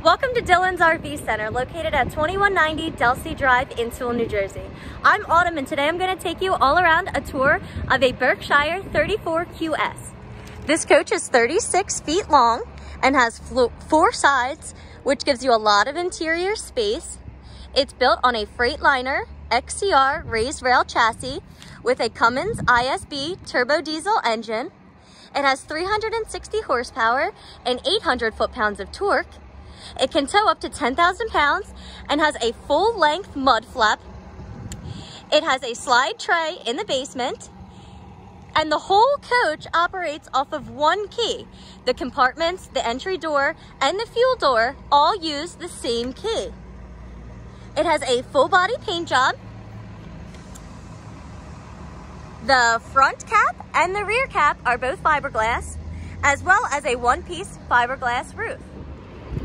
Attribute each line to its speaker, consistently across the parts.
Speaker 1: Welcome to Dylan's RV Center, located at 2190 Delsea Drive in Sewell, New Jersey. I'm Autumn, and today I'm going to take you all around a tour of a Berkshire 34QS. This coach is 36 feet long and has 4 sides, which gives you a lot of interior space. It's built on a Freightliner XCR raised rail chassis with a Cummins ISB turbo diesel engine. It has 360 horsepower and 800 foot-pounds of torque. It can tow up to 10,000 pounds and has a full-length mud flap. It has a slide tray in the basement, and the whole coach operates off of one key. The compartments, the entry door, and the fuel door all use the same key. It has a full-body paint job. The front cap and the rear cap are both fiberglass, as well as a one-piece fiberglass roof.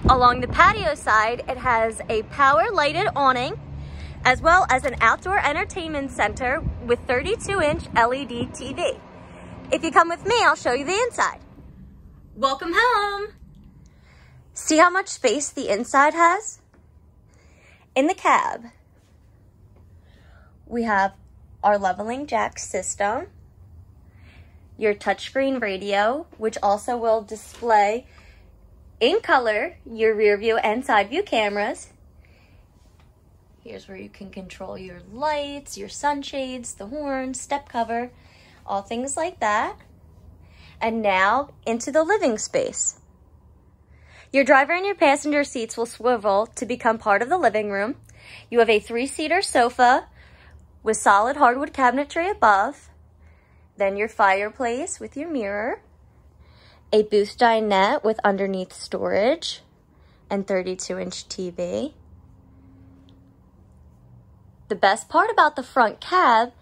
Speaker 1: Along the patio side, it has a power lighted awning, as well as an outdoor entertainment center with 32-inch LED TV. If you come with me, I'll show you the inside. Welcome home. See how much space the inside has? In the cab, we have our leveling jack system, your touchscreen radio, which also will display in color your rear view and side view cameras. Here's where you can control your lights, your sunshades, the horn, step cover, all things like that. And now into the living space. Your driver and your passenger seats will swivel to become part of the living room. You have a 3-seater sofa with solid hardwood cabinetry above, then your fireplace with your mirror, a booth dinette with underneath storage and 32-inch TV. The best part about the front cab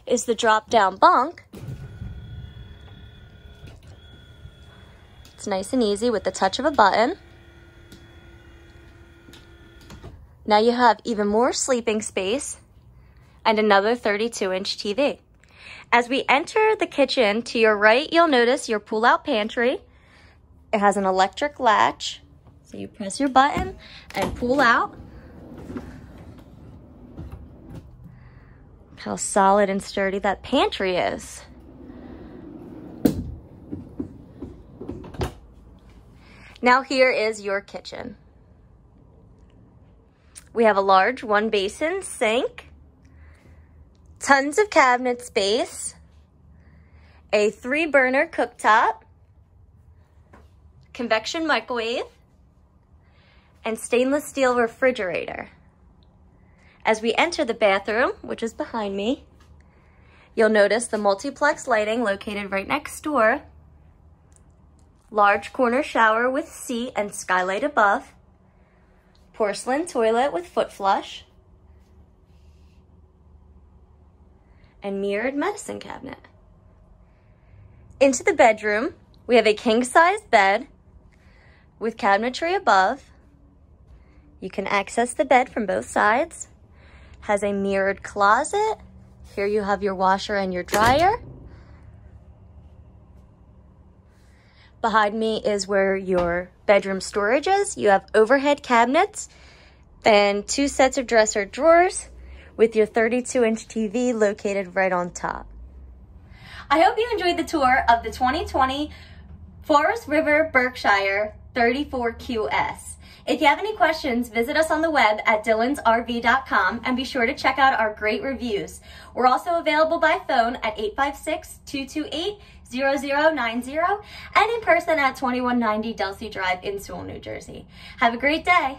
Speaker 1: is the drop-down bunk. It's nice and easy with the touch of a button. Now you have even more sleeping space and another 32-inch TV. As we enter the kitchen, to your right, you'll notice your pull-out pantry. It has an electric latch, so you press your button and pull out. Look how solid and sturdy that pantry is. Now here is your kitchen. We have a large 1-basin sink, tons of cabinet space, a 3-burner cooktop, convection microwave, and stainless steel refrigerator. As we enter the bathroom, which is behind me, you'll notice the multiplex lighting located right next door, large corner shower with seat and skylight above, porcelain toilet with foot flush, and mirrored medicine cabinet. Into the bedroom, we have a king-size bed with cabinetry above. You can access the bed from both sides. Has a mirrored closet. Here you have your washer and your dryer. Behind me is where your bedroom storage is. You have overhead cabinets, then 2 sets of dresser drawers, with your 32-inch TV located right on top. I hope you enjoyed the tour of the 2020 Forest River Berkshire 34QS. If you have any questions, visit us on the web at dylansrv.com and be sure to check out our great reviews. We're also available by phone at 856-228-0090 and in person at 2190 Delsea Drive in Sewell, New Jersey. Have a great day.